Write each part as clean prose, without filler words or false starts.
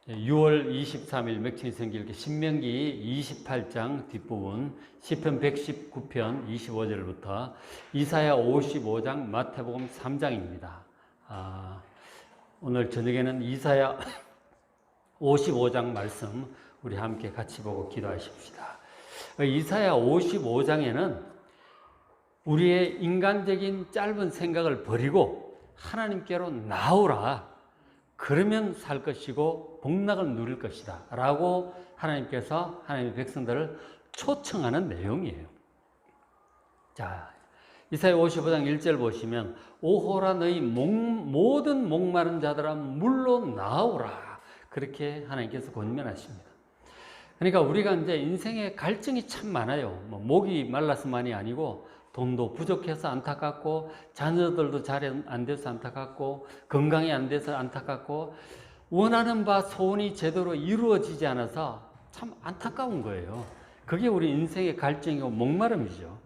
6월 23일 맥주일 성경읽기 신명기 28장 뒷부분, 시편 119편 25절부터 이사야 55장, 마태복음 3장입니다. 오늘 저녁에는 이사야 55장 말씀 우리 함께 같이 보고 기도하십시다. 이사야 55장에는 우리의 인간적인 짧은 생각을 버리고 하나님께로 나오라. 그러면 살 것이고 복락을 누릴 것이다 라고 하나님께서 하나님의 백성들을 초청하는 내용이에요. 자, 이사야 55장 1절 보시면 오호라 너희 모든 목마른 자들아 물로 나오라, 그렇게 하나님께서 권면하십니다. 그러니까 우리가 이제 인생에 갈증이 참 많아요. 목이 말라서만이 아니고 돈도 부족해서 안타깝고, 자녀들도 잘 안 돼서 안타깝고, 건강이 안 돼서 안타깝고, 원하는 바 소원이 제대로 이루어지지 않아서 참 안타까운 거예요. 그게 우리 인생의 갈증이고 목마름이죠.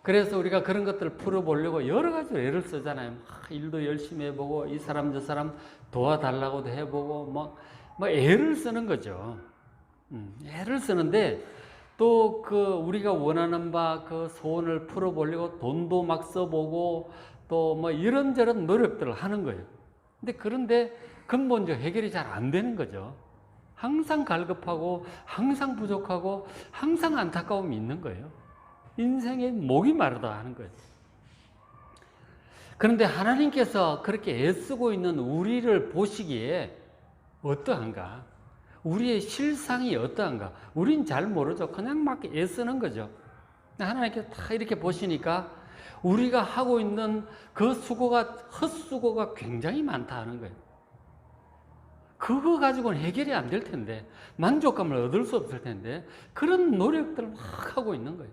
그래서 우리가 그런 것들을 풀어보려고 여러 가지로 애를 쓰잖아요. 일도 열심히 해보고, 이 사람 저 사람 도와달라고도 해보고, 애를 쓰는 거죠. 애를 쓰는데, 또 우리가 원하는 바 그 소원을 풀어보려고 돈도 막 써보고 또 이런저런 노력들을 하는 거예요. 그런데 근본적 해결이 잘 안 되는 거죠. 항상 갈급하고 항상 부족하고 항상 안타까움이 있는 거예요. 인생의 목이 마르다 하는 거예요. 그런데 하나님께서 그렇게 애쓰고 있는 우리를 보시기에 어떠한가? 우리의 실상이 어떠한가? 우린 잘 모르죠. 그냥 막 애쓰는 거죠. 하나님께서 다 이렇게 보시니까 우리가 하고 있는 그 헛수고가 굉장히 많다 하는 거예요. 그거 가지고는 해결이 안 될 텐데, 만족감을 얻을 수 없을 텐데, 그런 노력들을 막 하고 있는 거예요.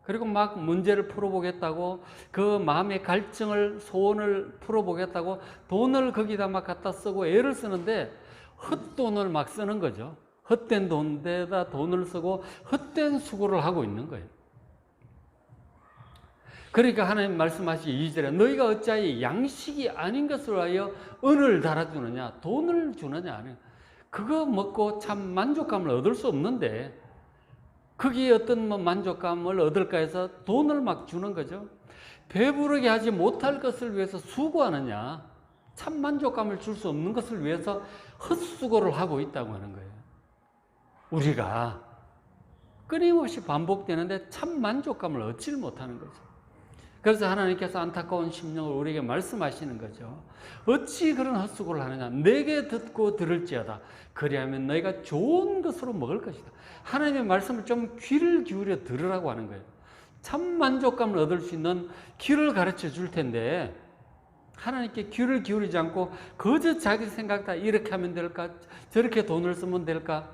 그리고 막 문제를 풀어보겠다고, 그 마음의 갈증을, 소원을 풀어보겠다고 돈을 거기다 막 갖다 쓰고 애를 쓰는데, 헛돈을 막 쓰는 거죠. 헛된 돈에다 돈을 쓰고 헛된 수고를 하고 있는 거예요. 그러니까 하나님 말씀하시기 2절에 너희가 어찌하여 양식이 아닌 것을 하여 은을 달아주느냐, 돈을 주느냐. 그거 먹고 참 만족감을 얻을 수 없는데 거기에 어떤 만족감을 얻을까 해서 돈을 막 주는 거죠. 배부르게 하지 못할 것을 위해서 수고하느냐, 참 만족감을 줄 수 없는 것을 위해서 헛수고를 하고 있다고 하는 거예요. 우리가 끊임없이 반복되는데 참 만족감을 얻지를 못하는 거죠. 그래서 하나님께서 안타까운 심령을 우리에게 말씀하시는 거죠. 어찌 그런 헛수고를 하느냐. 내게 듣고 들을지어다. 그리하면 너희가 좋은 것으로 먹을 것이다. 하나님의 말씀을 좀 귀를 기울여 들으라고 하는 거예요. 참 만족감을 얻을 수 있는 길을 가르쳐 줄 텐데 하나님께 귀를 기울이지 않고 거저 자기 생각 다 이렇게 하면 될까, 저렇게 돈을 쓰면 될까,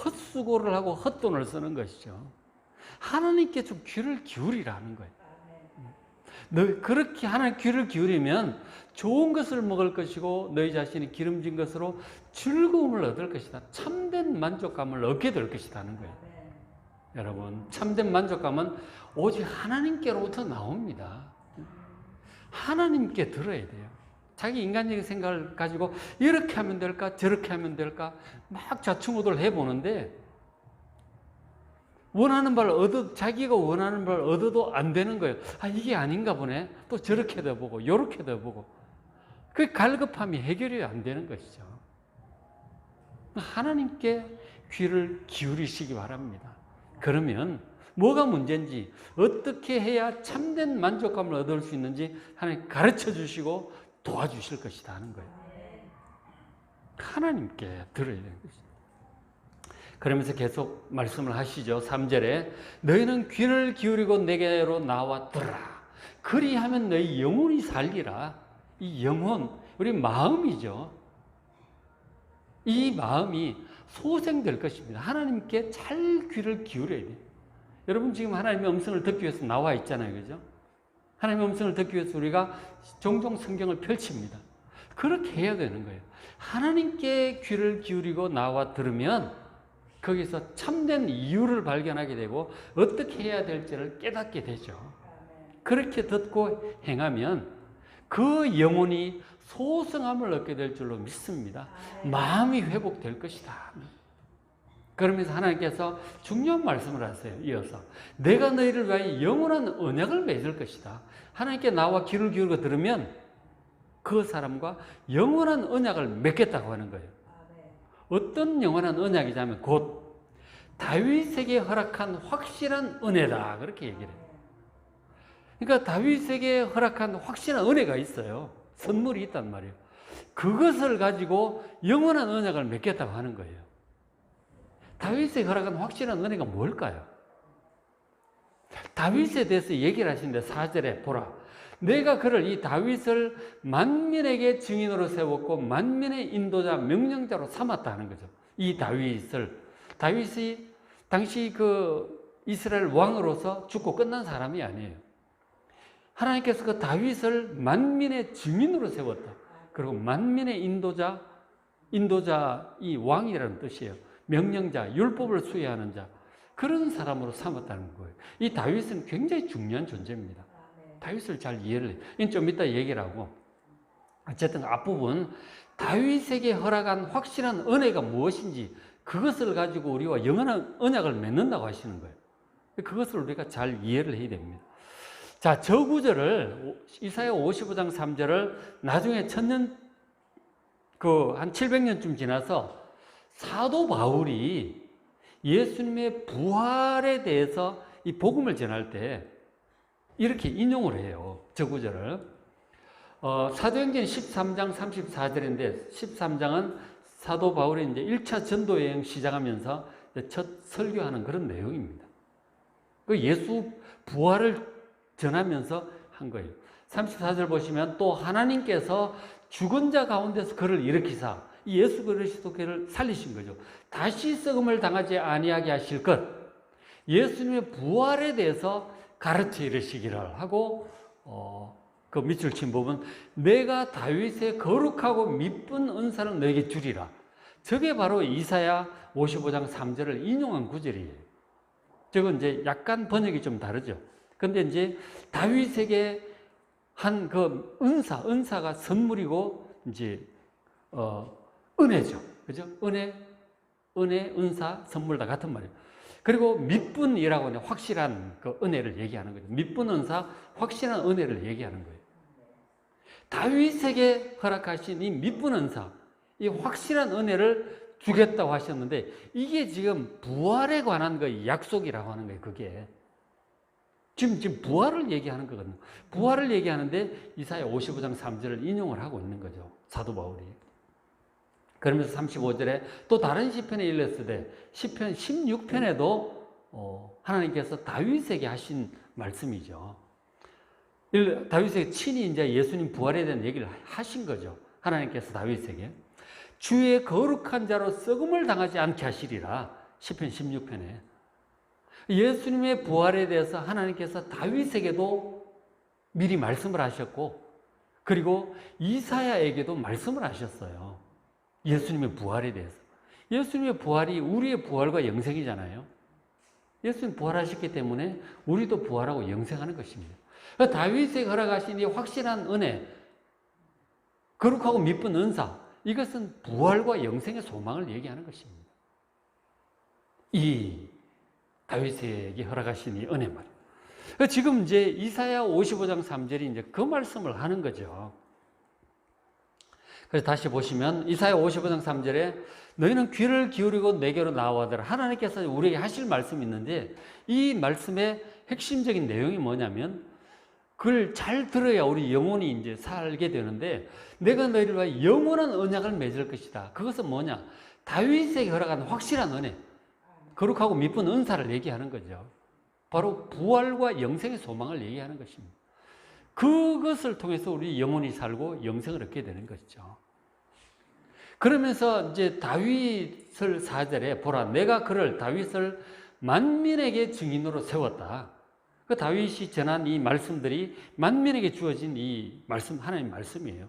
헛수고를 하고 헛돈을 쓰는 것이죠. 하나님께 좀 귀를 기울이라는 거예요. 너 그렇게 하나님 귀를 기울이면 좋은 것을 먹을 것이고 너희 자신이 기름진 것으로 즐거움을 얻을 것이다. 참된 만족감을 얻게 될 것이다 하는 거예요. 여러분, 참된 만족감은 오직 하나님께로부터 나옵니다. 하나님께 들어야 돼요. 자기 인간적인 생각을 가지고 이렇게 하면 될까, 저렇게 하면 될까 막 좌충우돌 해보는데 자기가 원하는 바를 얻어도 안 되는 거예요. 이게 아닌가 보네. 또 저렇게도 해보고 요렇게도 해보고. 그 갈급함이 해결이 안 되는 것이죠. 하나님께 귀를 기울이시기 바랍니다. 그러면 뭐가 문제인지, 어떻게 해야 참된 만족감을 얻을 수 있는지 하나님 가르쳐 주시고 도와주실 것이다 하는 거예요. 하나님께 들어야 되는 것입니다. 그러면서 계속 말씀을 하시죠. 3절에 너희는 귀를 기울이고 내게로 나와 들으라. 그리하면 너희 영혼이 살리라. 이 영혼, 우리 마음이죠. 이 마음이 소생될 것입니다. 하나님께 잘 귀를 기울여야 돼요. 여러분 지금 하나님의 음성을 듣기 위해서 나와 있잖아요. 그죠? 하나님의 음성을 듣기 위해서 우리가 종종 성경을 펼칩니다. 그렇게 해야 되는 거예요. 하나님께 귀를 기울이고 나와 들으면 거기서 참된 이유를 발견하게 되고 어떻게 해야 될지를 깨닫게 되죠. 그렇게 듣고 행하면 그 영혼이 소성함을 얻게 될 줄로 믿습니다. 마음이 회복될 것이다. 그러면서 하나님께서 중요한 말씀을 하세요. 이어서 내가 너희를 위하여 영원한 언약을 맺을 것이다. 하나님께 나와 귀를 기울여 들으면 그 사람과 영원한 언약을 맺겠다고 하는 거예요. 어떤 영원한 언약이냐면 곧 다윗에게 허락한 확실한 은혜다. 그렇게 얘기를 해요. 그러니까 다윗에게 허락한 확실한 은혜가 있어요. 선물이 있단 말이에요. 그것을 가지고 영원한 언약을 맺겠다고 하는 거예요. 다윗에게 허락한 확실한 은혜가 뭘까요? 다윗에 대해서 얘기를 하시는데 4절에 보라. 내가 그를 이 다윗을 만민에게 증인으로 세웠고 만민의 인도자 명령자로 삼았다 하는 거죠. 이 다윗이 당시 그 이스라엘 왕으로서 죽고 끝난 사람이 아니에요. 하나님께서 그 다윗을 만민의 증인으로 세웠다. 그리고 만민의 인도자 이 왕이라는 뜻이에요. 명령자, 율법을 수행하는 자, 그런 사람으로 삼았다는 거예요. 이 다윗은 굉장히 중요한 존재입니다. 다윗을 잘 이해를 해요. 이건 좀 이따 얘기를 하고. 어쨌든 앞부분 다윗에게 허락한 확실한 은혜가 무엇인지 그것을 가지고 우리와 영원한 언약을 맺는다고 하시는 거예요. 그것을 우리가 잘 이해를 해야 됩니다. 자, 저 구절을 이사야 55장 3절을 나중에 한 700년쯤 지나서 사도 바울이 예수님의 부활에 대해서 이 복음을 전할 때 이렇게 인용을 해요. 저 구절을. 사도행전 13장 34절인데 13장은 사도 바울이 이제 1차 전도 여행 시작하면서 첫 설교하는 그런 내용입니다. 그 예수 부활을 전하면서 한 거예요. 34절 보시면 또 하나님께서 죽은 자 가운데서 그를 일으키사 예수 그리스도를 살리신 거죠. 다시 썩음을 당하지 아니하게 하실 것. 예수님의 부활에 대해서 가르쳐 이르시기를 하고 그 밑줄 친 부분 내가 다윗의 거룩하고 미쁜 은사를 너에게 주리라. 저게 바로 이사야 55장 3절을 인용한 구절이에요. 저건 이제 약간 번역이 좀 다르죠. 근데 이제 다윗에게 한 그 은사가 선물이고 이제 은혜죠. 그죠? 은혜, 은사, 선물 다 같은 말이에요. 그리고 미분이라고 하는 확실한 그 은혜를 얘기하는 거죠. 미분 은사, 확실한 은혜를 얘기하는 거예요. 다윗에게 허락하신 이 미분 은사, 이 확실한 은혜를 주겠다고 하셨는데 이게 지금 부활에 관한 그 약속이라고 하는 거예요. 그게 지금 부활을 얘기하는 거거든요. 부활을 얘기하는데 이사야 55장 3절을 인용을 하고 있는 거죠. 사도 바울이. 그러면서 35절에 또 다른 시편에 일렀으되 시편 16편에도 하나님께서 다윗에게 하신 말씀이죠. 다윗에게 친히 이제 예수님 부활에 대한 얘기를 하신 거죠. 하나님께서 다윗에게 주의 거룩한 자로 썩음을 당하지 않게 하시리라. 시편 16편에 예수님의 부활에 대해서 하나님께서 다윗에게도 미리 말씀을 하셨고 그리고 이사야에게도 말씀을 하셨어요. 예수님의 부활에 대해서. 예수님의 부활이 우리의 부활과 영생이잖아요. 예수님 부활하셨기 때문에 우리도 부활하고 영생하는 것입니다. 다윗에게 허락하신 이 확실한 은혜, 거룩하고 미쁜 은사, 이것은 부활과 영생의 소망을 얘기하는 것입니다. 이 다윗에게 허락하신 이 은혜 말. 지금 이제 이사야 55장 3절이 이제 그 말씀을 하는 거죠. 그래서 다시 보시면 이사야 55장 3절에 너희는 귀를 기울이고 내게로 나와들라. 하나님께서 우리에게 하실 말씀이 있는데 이 말씀의 핵심적인 내용이 뭐냐면 그걸 잘 들어야 우리 영혼이 이제 살게 되는데 내가 너희를 위하여 영원한 언약을 맺을 것이다. 그것은 뭐냐? 다윗에게 허락한 확실한 은혜, 거룩하고 미쁜 은사를 얘기하는 거죠. 바로 부활과 영생의 소망을 얘기하는 것입니다. 그것을 통해서 우리 영혼이 살고 영생을 얻게 되는 것이죠. 그러면서 이제 다윗을 4절에 보라 내가 그를 다윗을 만민에게 증인으로 세웠다. 그 다윗이 전한 이 말씀들이 만민에게 주어진 이 말씀 하나님 말씀이에요.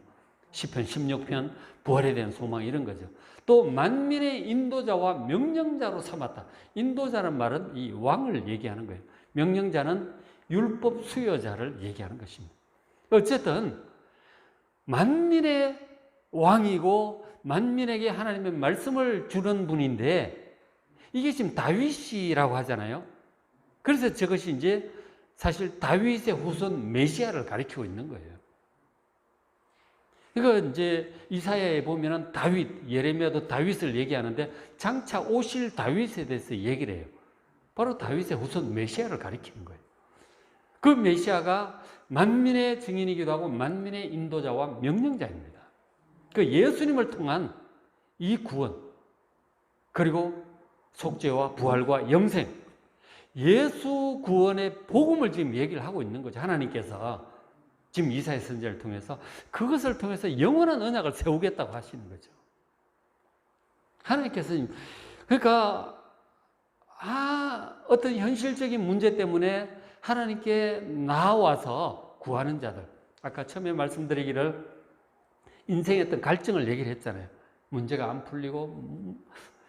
시편 16편 부활에 대한 소망 이런 거죠. 또 만민의 인도자와 명령자로 삼았다. 인도자는 말은 이 왕을 얘기하는 거예요. 명령자는 율법 수여자를 얘기하는 것입니다. 어쨌든 만민의 왕이고 만민에게 하나님의 말씀을 주는 분인데 이게 지금 다윗이라고 하잖아요. 그래서 저것이 이제 사실 다윗의 후손 메시아를 가리키고 있는 거예요. 이거 이제 이사야에 보면은 다윗, 예레미야도 다윗을 얘기하는데 장차 오실 다윗에 대해서 얘기를 해요. 바로 다윗의 후손 메시아를 가리키는 거예요. 그 메시아가 만민의 증인이기도 하고 만민의 인도자와 명령자입니다. 그 예수님을 통한 이 구원, 그리고 속죄와 부활과 영생, 예수 구원의 복음을 지금 얘기를 하고 있는 거죠. 하나님께서 지금 이사야 선지자를 통해서 그것을 통해서 영원한 언약을 세우겠다고 하시는 거죠. 하나님께서 그러니까 어떤 현실적인 문제 때문에 하나님께 나와서 구하는 자들, 아까 처음에 말씀드리기를 인생의 어떤 갈증을 얘기를 했잖아요. 문제가 안 풀리고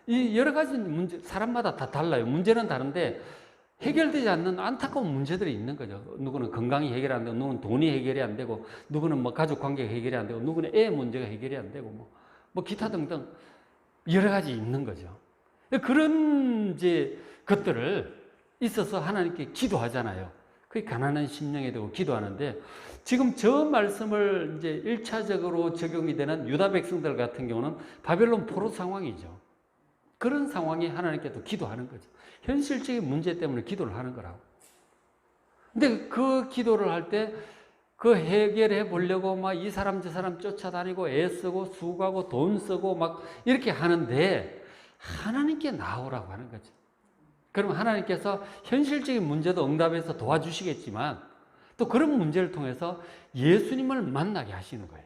이 여러 가지 문제, 사람마다 다 달라요. 문제는 다른데 해결되지 않는 안타까운 문제들이 있는 거죠. 누구는 건강이 해결이 안 되고, 누구는 돈이 해결이 안 되고, 누구는 뭐 가족 관계가 해결이 안 되고, 누구는 애 문제가 해결이 안 되고, 뭐 기타 등등 여러 가지 있는 거죠. 그런 이제 것들을 있어서 하나님께 기도하잖아요. 그게 가난한 심령에 대고 기도하는데, 지금 저 말씀을 이제 1차적으로 적용이 되는 유다 백성들 같은 경우는 바벨론 포로 상황이죠. 그런 상황이 하나님께도 기도하는 거죠. 현실적인 문제 때문에 기도를 하는 거라고. 근데 그 기도를 할 때 그 해결해 보려고 막 이 사람 저 사람 쫓아다니고 애쓰고 수고하고 돈 쓰고 막 이렇게 하는데 하나님께 나오라고 하는 거죠. 그러면 하나님께서 현실적인 문제도 응답해서 도와주시겠지만 또 그런 문제를 통해서 예수님을 만나게 하시는 거예요.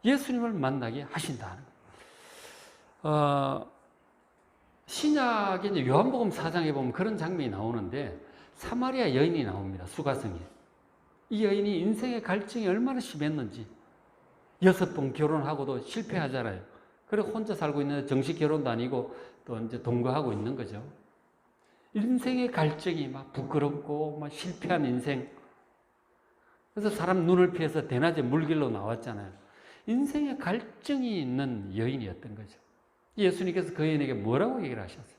예수님을 만나게 하신다는 거예요. 신약의 이제 요한복음 4장에 보면 그런 장면이 나오는데 사마리아 여인이 나옵니다. 수가성이. 이 여인이 인생의 갈증이 얼마나 심했는지 6번 결혼하고도 실패하잖아요. 그리고 혼자 살고 있는데 정식 결혼도 아니고 또 이제 동거하고 있는 거죠. 인생의 갈증이 막 부끄럽고 막 실패한 인생. 그래서 사람 눈을 피해서 대낮에 물길로 나왔잖아요. 인생의 갈증이 있는 여인이었던 거죠. 예수님께서 그 여인에게 뭐라고 얘기를 하셨어요?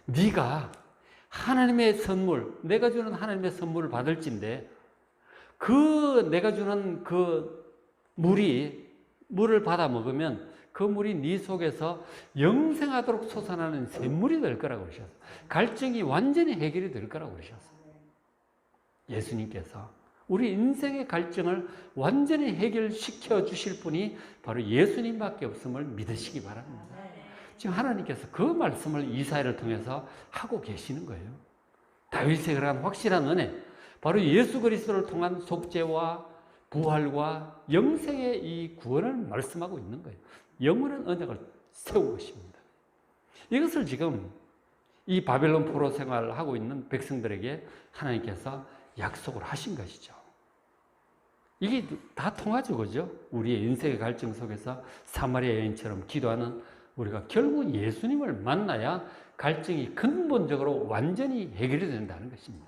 네가 하나님의 선물, 내가 주는 하나님의 선물을 받을진데 그 내가 주는 그 물을 받아 먹으면 그 물이 네 속에서 영생하도록 솟아나는 샘물이 될 거라고 그러셨어요. 갈증이 완전히 해결이 될 거라고 그러셨어요. 예수님께서 우리 인생의 갈증을 완전히 해결시켜 주실 분이 바로 예수님밖에 없음을 믿으시기 바랍니다. 지금 하나님께서 그 말씀을 이사야를 통해서 하고 계시는 거예요. 다윗의 그런 확실한 은혜, 바로 예수 그리스도를 통한 속죄와 부활과 영생의 이 구원을 말씀하고 있는 거예요. 영원한 언약을 세운 것입니다. 이것을 지금 이 바벨론 포로 생활을 하고 있는 백성들에게 하나님께서 약속을 하신 것이죠. 이게 다 통하죠, 그죠? 우리의 인생의 갈증 속에서 사마리아 여인처럼 기도하는 우리가 결국 예수님을 만나야 갈증이 근본적으로 완전히 해결이 된다는 것입니다.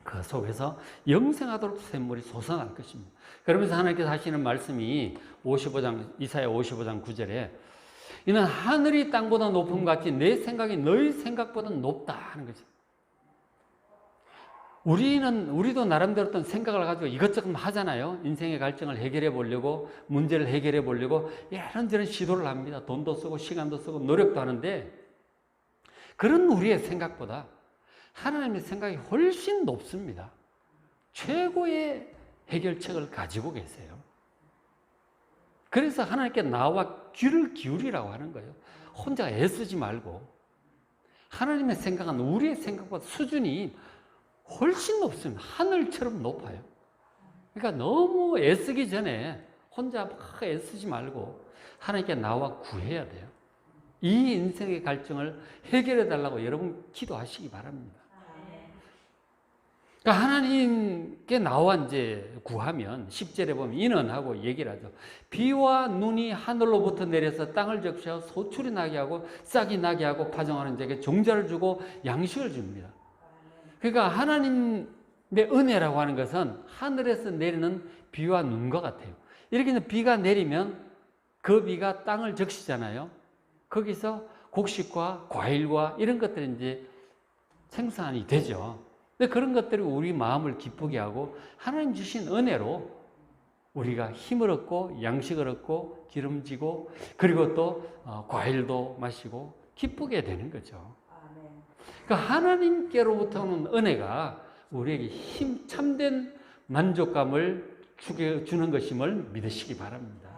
그 속에서 영생하도록 샘물이 솟아날 것입니다. 그러면서 하나님께서 하시는 말씀이 55장, 이사야 55장 9절에 이는 하늘이 땅보다 높음 같이 내 생각이 너희 생각보다 높다 하는 거죠. 우리도 나름대로 어떤 생각을 가지고 이것저것 하잖아요. 인생의 갈증을 해결해 보려고, 문제를 해결해 보려고 이런저런 시도를 합니다. 돈도 쓰고 시간도 쓰고 노력도 하는데 그런 우리의 생각보다 하나님의 생각이 훨씬 높습니다. 최고의 해결책을 가지고 계세요. 그래서 하나님께 나와 귀를 기울이라고 하는 거예요. 혼자 애쓰지 말고. 하나님의 생각은 우리의 생각보다 수준이 훨씬 높습니다. 하늘처럼 높아요. 그러니까 너무 애쓰기 전에 혼자 막 애쓰지 말고 하나님께 나와 구해야 돼요. 이 인생의 갈증을 해결해 달라고 여러분 기도하시기 바랍니다. 그러니까 하나님께 나와 이제 구하면 10절에 보면 이는 하고 얘기를 하죠. 비와 눈이 하늘로부터 내려서 땅을 적셔 소출이 나게 하고 싹이 나게 하고 파종하는 자에게 종자를 주고 양식을 줍니다. 그러니까 하나님이 근데 은혜라고 하는 것은 하늘에서 내리는 비와 눈과 같아요. 이렇게 비가 내리면 그 비가 땅을 적시잖아요. 거기서 곡식과 과일과 이런 것들이 이제 생산이 되죠. 근데 그런 것들이 우리 마음을 기쁘게 하고 하나님 주신 은혜로 우리가 힘을 얻고 양식을 얻고 기름지고 그리고 또 과일도 마시고 기쁘게 되는 거죠. 그러니까 하나님께로부터 오는 은혜가 우리에게 참된 만족감을 주는 것임을 믿으시기 바랍니다.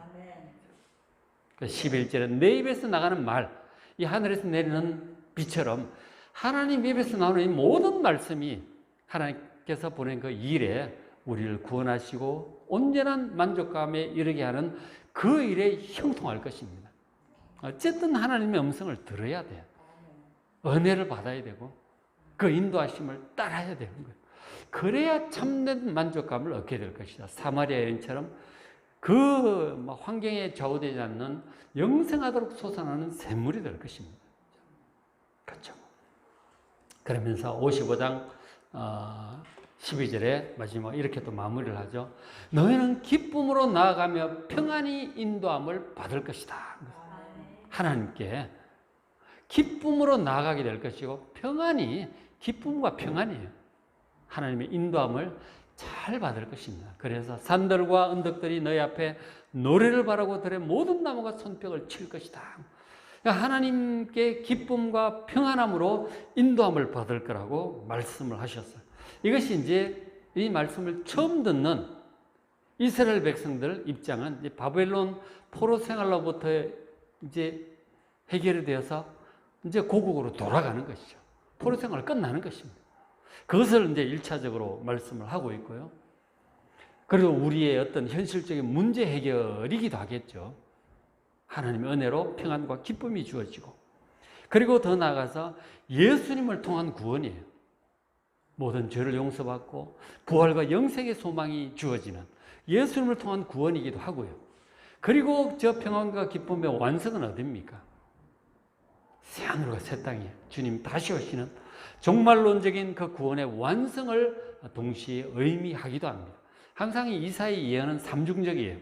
11절은 내 입에서 나가는 말, 이 하늘에서 내리는 비처럼 하나님 입에서 나오는 이 모든 말씀이 하나님께서 보낸 그 일에 우리를 구원하시고 온전한 만족감에 이르게 하는 그 일에 형통할 것입니다. 어쨌든 하나님의 음성을 들어야 돼요. 은혜를 받아야 되고 그 인도하심을 따라야 되는 거예요. 그래야 참된 만족감을 얻게 될 것이다. 사마리아 여인처럼 그 환경에 좌우되지 않는 영생하도록 솟아나는 샘물이 될 것입니다. 그렇죠. 그러면서 55장 12절에 마지막 이렇게 또 마무리를 하죠. 너희는 기쁨으로 나아가며 평안히 인도함을 받을 것이다. 하나님께 기쁨으로 나아가게 될 것이고 평안이 기쁨과 평안이에요. 하나님의 인도함을 잘 받을 것입니다. 그래서 산들과 언덕들이 너희 앞에 노래를 바라고 들에 모든 나무가 손뼉을 칠 것이다. 그러니까 하나님께 기쁨과 평안함으로 인도함을 받을 거라고 말씀을 하셨어요. 이것이 이제 이 말씀을 처음 듣는 이스라엘 백성들 입장은 이제 바벨론 포로 생활로부터 이제 해결이 되어서 이제 고국으로 돌아가는 것이죠. 포로 생활 끝나는 것입니다. 그것을 이제 1차적으로 말씀을 하고 있고요. 그리고 우리의 어떤 현실적인 문제 해결이기도 하겠죠. 하나님의 은혜로 평안과 기쁨이 주어지고, 그리고 더 나아가서 예수님을 통한 구원이에요. 모든 죄를 용서받고 부활과 영생의 소망이 주어지는 예수님을 통한 구원이기도 하고요. 그리고 저 평안과 기쁨의 완성은 어디입니까? 새하늘과 새 땅이에요. 주님 다시 오시는 종말론적인 그 구원의 완성을 동시에 의미하기도 합니다. 항상 이 이사의 예언은 삼중적이에요.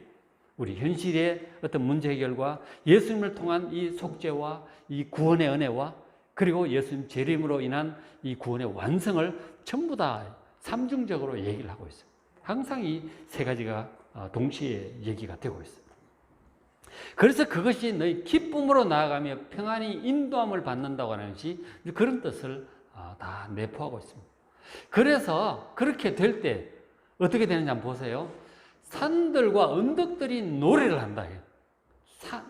우리 현실의 어떤 문제 해결과 예수님을 통한 이 속죄와 이 구원의 은혜와 그리고 예수님 재림으로 인한 이 구원의 완성을 전부 다 삼중적으로 얘기를 하고 있어요. 항상 이 세 가지가 동시에 얘기가 되고 있어요. 그래서 그것이 너희 기쁨으로 나아가며 평안히 인도함을 받는다고 하는 것이 그런 뜻을 다 내포하고 있습니다. 그래서 그렇게 될 때 어떻게 되는지 한번 보세요. 산들과 언덕들이 노래를 한다.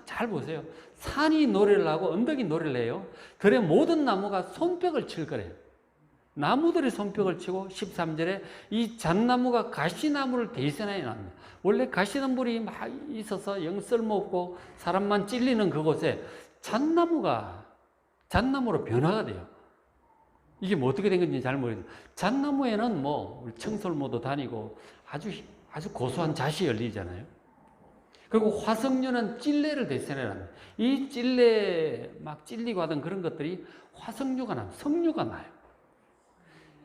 잘 보세요. 산이 노래를 하고 언덕이 노래를 해요. 들의 모든 나무가 손뼉을 칠 거래요. 나무들이 손뼉을 치고 13절에 이 잣나무가 가시나무를 대신하여 납니다. 원래 가시나물이 막 있어서 영 쓸모없고 사람만 찔리는 그곳에 잣나무로 변화가 돼요. 이게 뭐 어떻게 된 건지 잘 모르겠어요. 잣나무에는 뭐 청설모도 다니고 아주 고소한 잣이 열리잖아요. 그리고 화석류는 찔레를 대신해 납니다. 이 찔레 막 찔리고 하던 그런 것들이 화석류가 나요. 석류가 나요.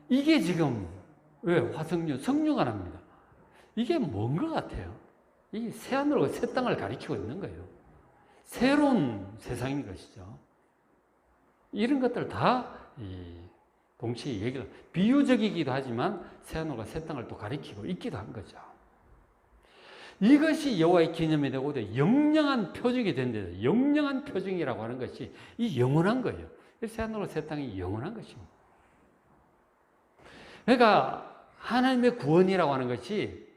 이게 지금 왜 화석류, 석류가 납니다. 이게 뭔 것 같아요? 이 새하늘과 새 땅을 가리키고 있는 거예요. 새로운 세상인 것이죠. 이런 것들 다 동시에 얘기를 비유적이기도 하지만 새하늘과 새 땅을 또 가리키고 있기도 한 거죠. 이것이 여호와의 기념이 되고 영영한 표징이 된다. 영영한 표징이라고 하는 것이 이 영원한 거예요. 새하늘과 새 땅이 영원한 것입니다. 그러니까 하나님의 구원이라고 하는 것이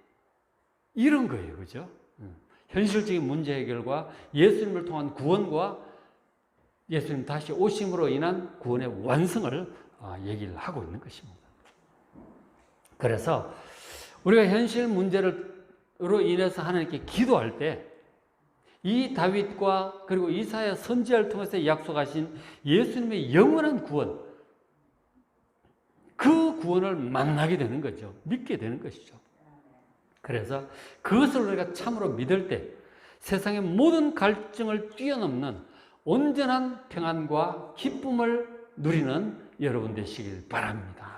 이런 거예요. 그죠? 현실적인 문제 해결과 예수님을 통한 구원과 예수님 다시 오심으로 인한 구원의 완성을 얘기를 하고 있는 것입니다. 그래서 우리가 현실 문제로 인해서 하나님께 기도할 때 이 다윗과 그리고 이사야 선지자를 통해서 약속하신 예수님의 영원한 구원, 그 구원을 만나게 되는 거죠. 믿게 되는 것이죠. 그래서 그것을 우리가 참으로 믿을 때 세상의 모든 갈증을 뛰어넘는 온전한 평안과 기쁨을 누리는 여러분 되시길 바랍니다.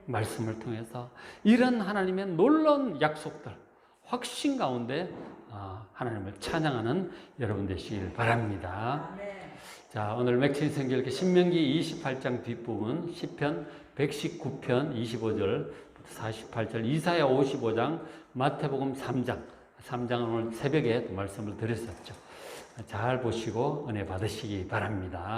말씀을 통해서 이런 하나님의 놀라운 약속들, 확신 가운데 하나님을 찬양하는 여러분 되시길 바랍니다. 자, 오늘 맥힌 성경 신명기 28장 뒷부분, 시편 119편 25절부터 48절, 이사야 55장, 마태복음 3장은 오늘 새벽에 말씀을 드렸었죠. 잘 보시고 은혜 받으시기 바랍니다.